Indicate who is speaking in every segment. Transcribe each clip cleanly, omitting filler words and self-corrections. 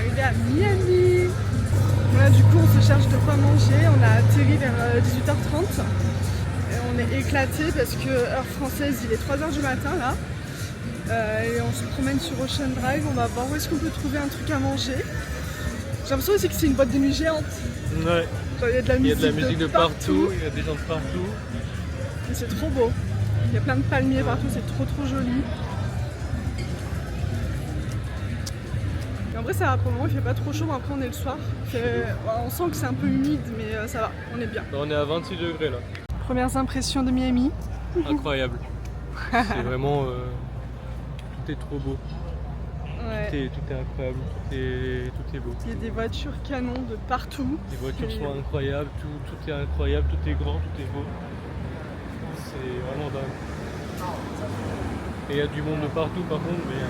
Speaker 1: arrivé à Miami. Voilà, du coup on se cherche de quoi manger. On a atterri vers 18h30. Et on est éclaté parce que heure française il est 3h du matin là. Et on se promène sur Ocean Drive. On va voir où est-ce qu'on peut trouver un truc à manger. J'ai l'impression aussi que c'est une boîte de nuit géante.
Speaker 2: Ouais.
Speaker 1: Genre, il y a de la musique
Speaker 2: de partout, il y a des gens de partout.
Speaker 1: Et c'est trop beau. Il y a plein de palmiers partout, c'est trop joli. Et en vrai ça va pour le moment, il fait pas trop chaud, mais après on est le soir. On sent que c'est un peu humide, mais ça va, on est bien.
Speaker 2: Là, on est à 26 degrés là.
Speaker 1: Premières impressions de Miami.
Speaker 2: Incroyable. C'est vraiment... tout est trop beau.
Speaker 1: Ouais.
Speaker 2: Tout est incroyable, tout est beau.
Speaker 1: Il y a des voitures canons de partout.
Speaker 2: Les voitures sont incroyables, tout est incroyable, tout est grand, tout est beau. C'est vraiment dingue. Et il y a du monde de partout par contre, mais...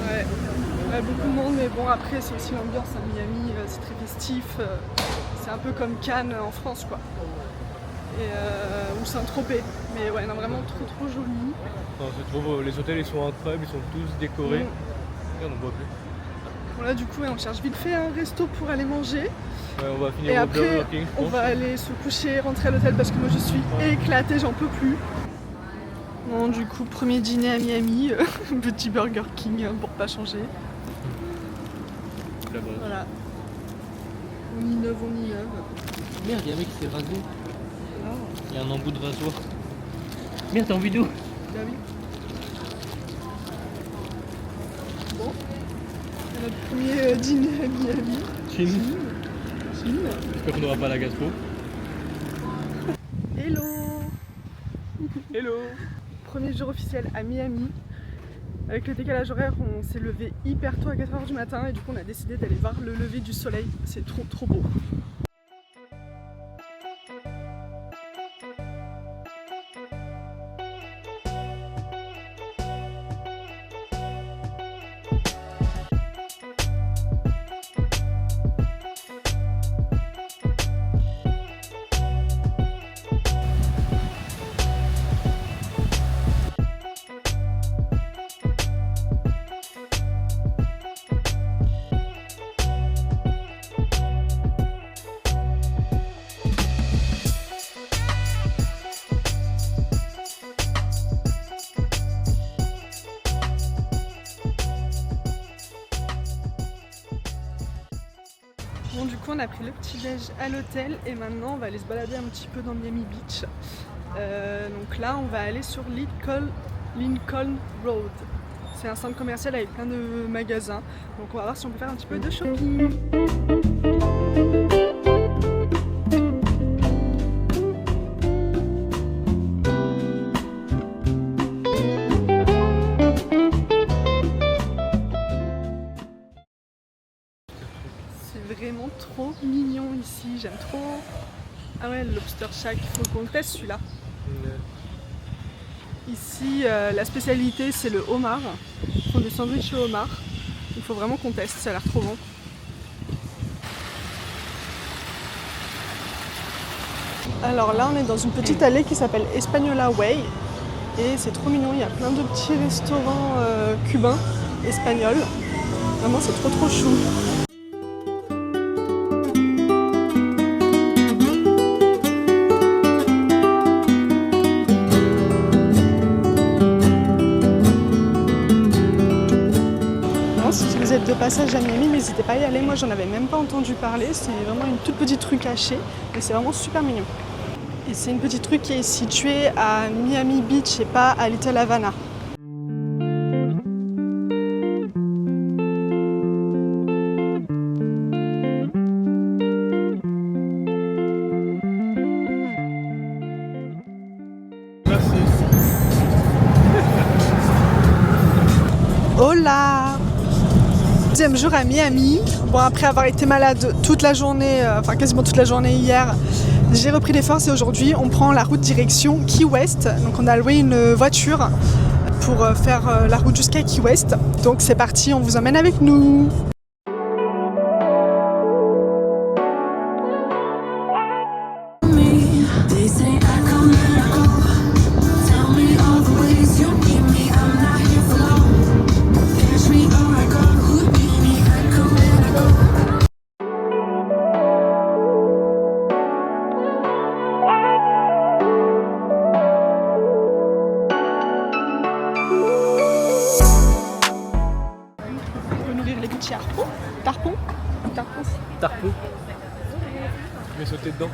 Speaker 1: Ouais, beaucoup de monde, mais bon après c'est aussi l'ambiance à Miami, c'est très festif. C'est un peu comme Cannes en France quoi. Ou Saint-Tropez. Mais ouais, non, vraiment trop joli.
Speaker 2: Non, c'est trop beau, les hôtels ils sont incroyables, ils sont tous décorés. Et on n'en voit plus.
Speaker 1: Bon là du coup on cherche vite fait un resto pour aller manger.
Speaker 2: Ouais, on va finir
Speaker 1: Et
Speaker 2: au
Speaker 1: après
Speaker 2: Burger King, je
Speaker 1: on
Speaker 2: pense.
Speaker 1: va aller se coucher, rentrer à l'hôtel parce que moi je suis éclatée, j'en peux plus. Bon du coup premier dîner à Miami, petit Burger King pour pas changer.
Speaker 2: La base.
Speaker 1: Voilà. On innove.
Speaker 2: Merde, il y a un mec qui s'est rasé.
Speaker 1: Oh.
Speaker 2: Il y a un embout de rasoir. Merde, t'es en vidéo.
Speaker 1: Bah oui. Bon. Notre premier dîner à Miami.
Speaker 2: Chine.
Speaker 1: Chine.
Speaker 2: J'espère qu'on n'aura pas la gastro.
Speaker 1: Hello.
Speaker 2: Hello.
Speaker 1: Premier jour officiel à Miami. Avec le décalage horaire, on s'est levé hyper tôt à 4h du matin et du coup on a décidé d'aller voir le lever du soleil. C'est trop beau. Bon du coup on a pris le petit déj à l'hôtel et maintenant on va aller se balader un petit peu dans Miami Beach. Donc là on va aller sur Lincoln Road. C'est un centre commercial avec plein de magasins. Donc on va voir si on peut faire un petit peu de shopping. Vraiment trop mignon ici, j'aime trop. Ah ouais, le Lobster Shack, il faut qu'on le teste celui-là. Ici, la spécialité c'est le homard. Ils font des sandwichs au homard. Il faut vraiment qu'on teste, ça a l'air trop bon. Alors là, on est dans une petite allée qui s'appelle Espanola Way. Et c'est trop mignon, il y a plein de petits restaurants cubains, espagnols. Vraiment, c'est trop chou. De passage à Miami, n'hésitez pas à y aller, moi j'en avais même pas entendu parler, c'est vraiment une toute petite rue cachée, mais c'est vraiment super mignon. Et c'est une petite rue qui est située à Miami Beach et pas à Little Havana.
Speaker 2: Merci.
Speaker 1: Hola! Deuxième jour à Miami. Bon, après avoir été malade toute la journée, enfin quasiment toute la journée hier, j'ai repris des forces et aujourd'hui on prend la route direction Key West. Donc on a loué une voiture pour faire la route jusqu'à Key West. Donc c'est parti, on vous emmène avec nous.
Speaker 2: tarpon. Tu vais sauter dedans.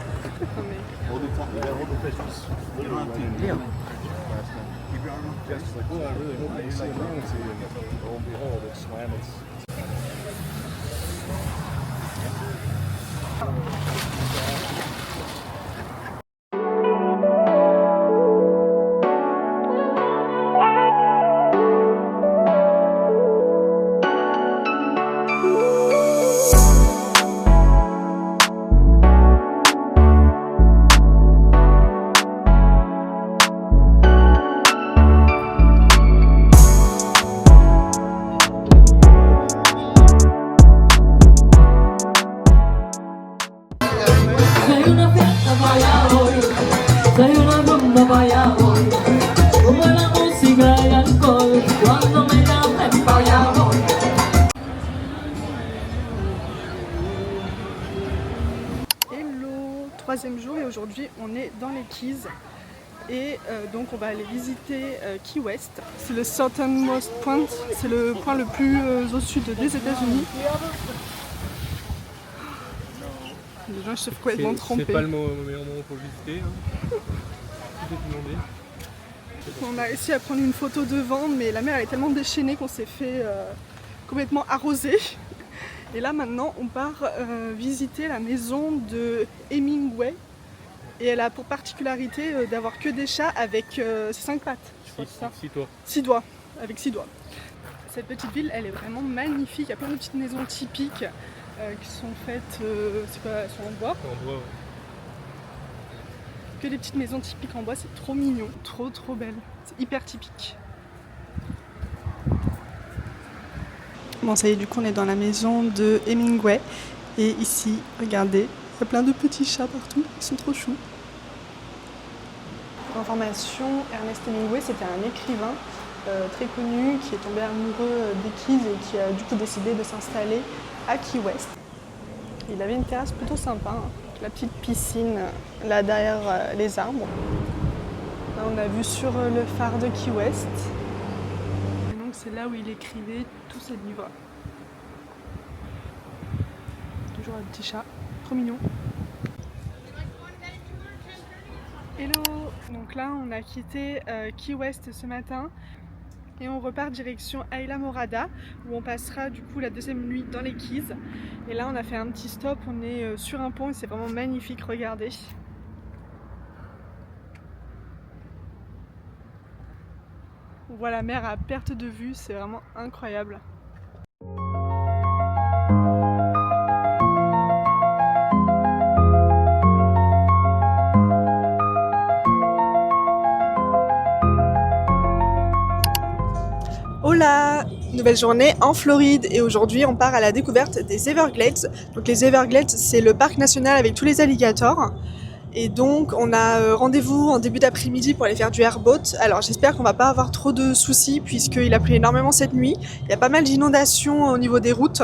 Speaker 3: Soy una fiesta vaya hoy, soy una rumba vaya hoy, como la música y alcohol, cuando me llamen vaya voy.
Speaker 1: Hello, troisième jour et aujourd'hui on est dans les Keys et donc on va aller visiter Key West. C'est le southernmost point, c'est le point le plus au sud des États-Unis. Les gens se sont complètement trompés.
Speaker 2: C'est pas le meilleur moment pour le visiter. Hein. Tout est demandé.
Speaker 1: On a réussi à prendre une photo devant, mais la mer elle est tellement déchaînée qu'on s'est fait complètement arroser. Et là maintenant on part visiter la maison de Hemingway. Et elle a pour particularité d'avoir que des chats avec ses 5 pattes. Je crois que c'est ça. 6 doigts, avec 6 doigts. Cette petite ville elle est vraiment magnifique, il y a plein de petites maisons typiques qui sont faites, c'est quoi, elles sont en bois.
Speaker 2: En bois, ouais.
Speaker 1: Que des petites maisons typiques en bois, c'est trop mignon, trop belle, c'est hyper typique. Bon ça y est, du coup on est dans la maison de Hemingway et ici, regardez, il y a plein de petits chats partout, ils sont trop choux. Pour information, Ernest Hemingway c'était un écrivain très connu qui est tombé amoureux des Keys et qui a du coup décidé de s'installer à Key West. Il avait une terrasse plutôt sympa, hein. La petite piscine là derrière les arbres. Là, on a vu sur le phare de Key West. Et donc c'est là où il écrivait tous ses livres. Toujours un petit chat, trop mignon. Hello! Donc là on a quitté Key West ce matin. Et on repart direction Isla Morada où on passera du coup la deuxième nuit dans les Keys. Et là on a fait un petit stop, on est sur un pont et c'est vraiment magnifique, regardez. On voit la mer à perte de vue, c'est vraiment incroyable. Hola! Nouvelle journée en Floride et aujourd'hui on part à la découverte des Everglades. Donc les Everglades c'est le parc national avec tous les alligators. Et donc on a rendez-vous en début d'après-midi pour aller faire du airboat. Alors j'espère qu'on va pas avoir trop de soucis puisqu'il a plu énormément cette nuit. Il y a pas mal d'inondations au niveau des routes.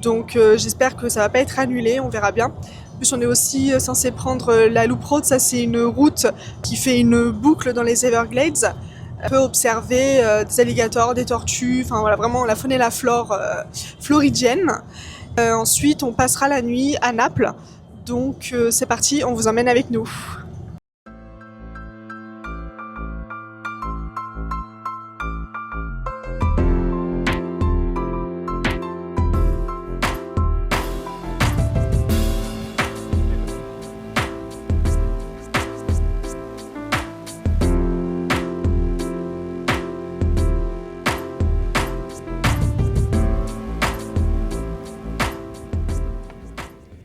Speaker 1: Donc j'espère que ça va pas être annulé, on verra bien. En plus on est aussi censé prendre la Loop Road, ça c'est une route qui fait une boucle dans les Everglades. On peut observer des alligators, des tortues, enfin voilà vraiment la faune et la flore floridienne. Ensuite on passera la nuit à Naples, donc c'est parti, on vous emmène avec nous.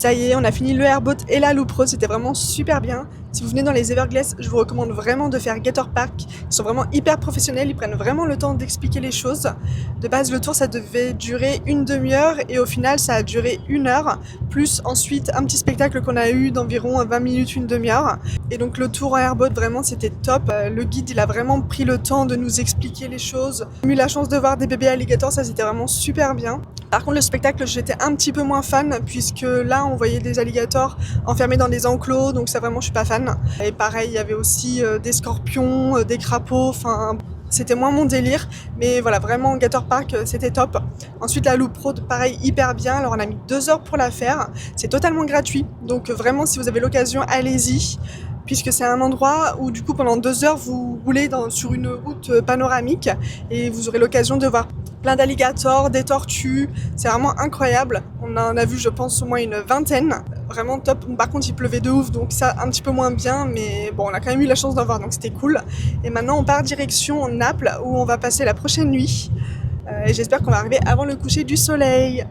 Speaker 1: Ça y est, on a fini le airboat et la Loop Road, c'était vraiment super bien. Si vous venez dans les Everglades, je vous recommande vraiment de faire Gator Park. Ils sont vraiment hyper professionnels, ils prennent vraiment le temps d'expliquer les choses. De base, le tour, ça devait durer une demi-heure et au final, ça a duré 1 heure. Plus ensuite, un petit spectacle qu'on a eu d'environ 20 minutes, une demi-heure. Et donc le tour en airboat, vraiment, c'était top. Le guide, il a vraiment pris le temps de nous expliquer les choses. J'ai eu la chance de voir des bébés alligators, ça c'était vraiment super bien. Par contre, le spectacle, j'étais un petit peu moins fan puisque là, on voyait des alligators enfermés dans des enclos, donc ça vraiment, je suis pas fan. Et pareil, il y avait aussi des scorpions, des crapauds, enfin c'était moins mon délire, mais voilà, vraiment Gator Park c'était top. Ensuite la Loop Road, pareil, hyper bien. Alors on a mis 2 heures pour la faire, c'est totalement gratuit, donc vraiment si vous avez l'occasion, allez-y, puisque c'est un endroit où du coup pendant 2 heures vous roulez sur une route panoramique et vous aurez l'occasion de voir plein d'alligators, des tortues, c'est vraiment incroyable. On en a vu je pense au moins une 20aine, vraiment top. Par contre il pleuvait de ouf, donc ça un petit peu moins bien, mais bon on a quand même eu la chance d'en voir, donc c'était cool. Et maintenant on part direction Naples où on va passer la prochaine nuit et j'espère qu'on va arriver avant le coucher du soleil.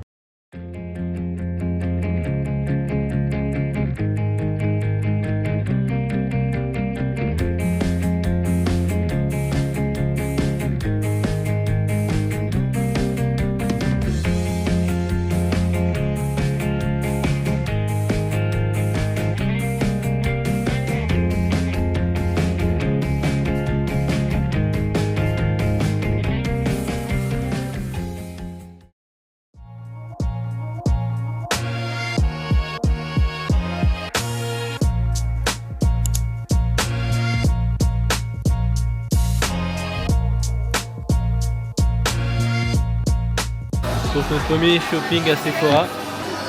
Speaker 2: Pour ton premier shopping à Sephora,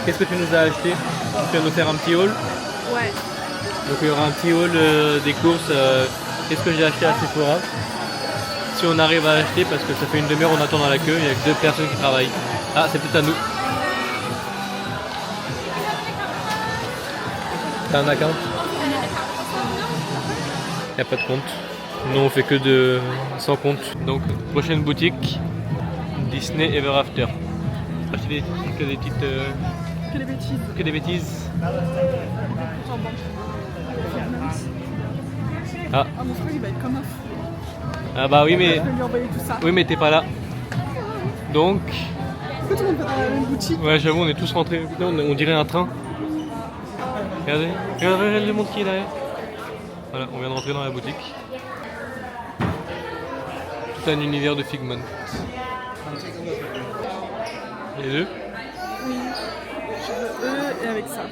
Speaker 2: qu'est-ce que tu nous as acheté? Tu vas nous faire un petit haul?
Speaker 1: Ouais.
Speaker 2: Donc il y aura un petit haul des courses. Qu'est-ce que j'ai acheté à Sephora? Si on arrive à acheter, parce que ça fait une demi-heure on attend dans la queue, il n'y a que 2 personnes qui travaillent. Ah, c'est peut-être à nous. T'as un account? Il n'y a pas de compte. Nous on fait que de sans compte. Donc prochaine boutique, Disney Ever After. Acheter que des petites...
Speaker 1: Que des bêtises.
Speaker 2: Que des bêtises. Ah.
Speaker 1: Ah mon frère il va être comme un fou.
Speaker 2: Ah bah oui mais...
Speaker 1: Je vais lui envoyer tout ça.
Speaker 2: Oui mais t'es pas là. Donc...
Speaker 1: Pourquoi tout le monde va dans la même boutique?
Speaker 2: Ouais j'avoue on est tous rentrés. Putain, on dirait un train. Regardez. Regardez le monde qui est derrière. Voilà, on vient de rentrer dans la boutique. Tout un univers de Figment. Les deux?
Speaker 1: Oui. Je veux eux et avec ça.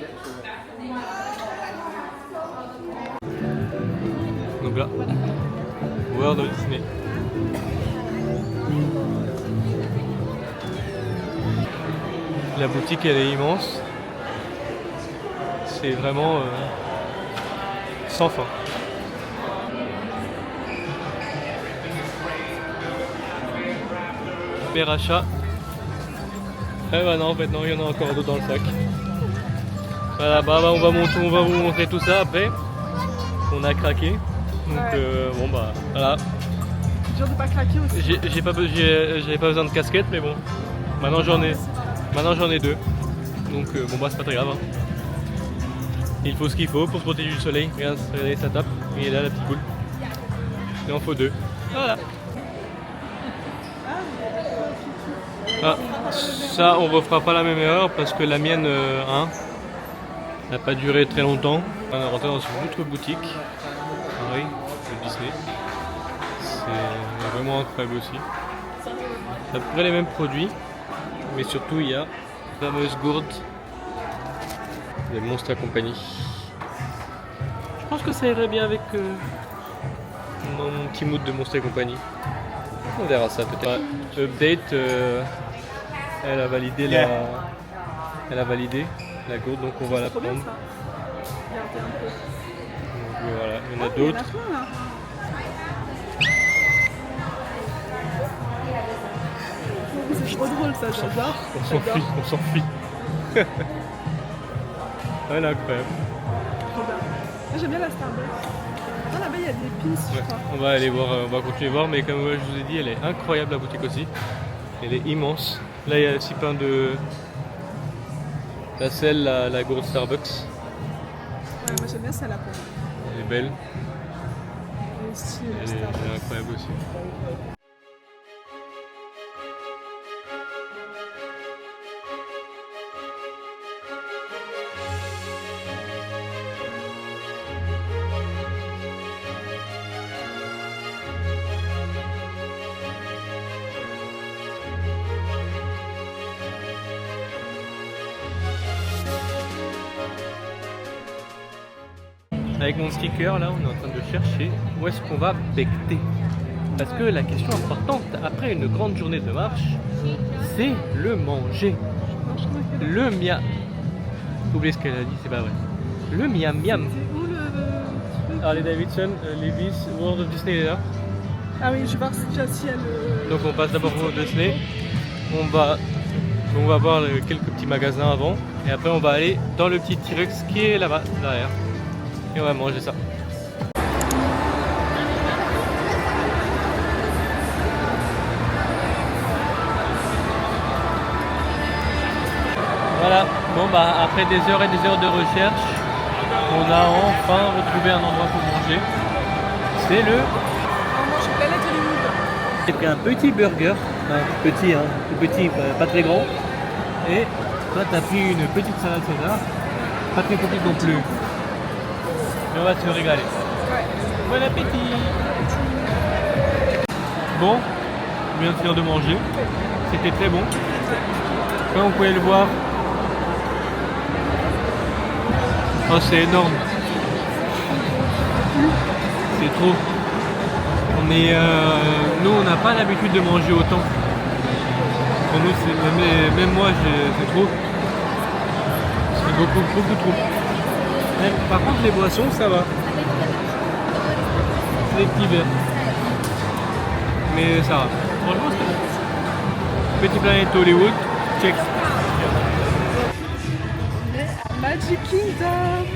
Speaker 2: Donc là, World of Disney. La boutique elle est immense. C'est vraiment sans fin. Super achat. Eh bah non en fait non, il y en a encore d'autres dans le sac. Voilà, bah on va vous montrer tout ça après. On a craqué. Donc bon bah voilà.
Speaker 1: C'est dur de pas craquer aussi.
Speaker 2: J'avais pas besoin de casquette mais bon. Maintenant j'en ai 2. Donc bon bah c'est pas très grave. Hein. Il faut ce qu'il faut pour se protéger du soleil. Regardez ça tape. Il est là la petite boule. Il en faut 2. Voilà. Ah, ça on refera pas la même erreur parce que la mienne n'a pas duré très longtemps. On est rentré dans une autre boutique, pareil, de Disney. C'est vraiment incroyable aussi. C'est à peu près les mêmes produits, mais surtout il y a la fameuse gourde des Monster Company. Je pense que ça irait bien avec mon petit mood de Monster Company. On verra ça peut-être. Ouais, update. Elle a validé la gourde, donc on va la prendre. Donc voilà, il y en a d'autres.
Speaker 1: C'est trop drôle ça, j'adore.
Speaker 2: On s'enfuit. Elle est incroyable.
Speaker 1: J'aime bien la Starbucks. Ah là-bas il y a des pins, je crois.
Speaker 2: On va aller voir, on va continuer voir, mais comme je vous ai dit, elle est incroyable la boutique aussi. Elle est immense. Là il y a aussi plein de... la gourde Starbucks.
Speaker 1: Ouais, moi j'aime bien celle-là pour moi.
Speaker 2: Elle est belle.
Speaker 1: Elle
Speaker 2: est incroyable aussi. Avec mon sticker là, on est en train de chercher où est-ce qu'on va becter. Parce que la question importante, après une grande journée de marche, c'est le manger. Le miam. Oubliez ce qu'elle a dit, c'est pas vrai. Le miam miam.
Speaker 1: C'est où le...
Speaker 2: Harley Davidson, Levi's, World of Disney est là.
Speaker 1: Ah oui, je vais voir déjà si elle...
Speaker 2: Donc on passe d'abord au World of Disney. On va voir quelques petits magasins avant. Et après on va aller dans le petit T-Rex qui est là-bas, derrière. Et on va manger ça. Voilà, bon bah après des heures et des heures de recherche, on a enfin retrouvé un endroit pour manger. C'est le...
Speaker 1: On mange Planet Hollywood.
Speaker 2: J'ai pris un petit burger, petit hein, tout petit, pas très grand. Et toi t'as pris une petite salade César, pas très petite non plus. Mais on va se régaler.
Speaker 1: Ouais.
Speaker 2: Bon appétit. Bon, on vient de finir de manger, c'était très bon. Comme vous pouvez le voir, oh c'est énorme, c'est trop. Mais nous on n'a pas l'habitude de manger autant. Pour nous même moi c'est trop. C'est beaucoup trop. Même, par contre les boissons ça va. C'est des petits verres. Mais ça va. Franchement c'est bon. Petit Planet Hollywood, check.
Speaker 1: On est à Magic Kingdom.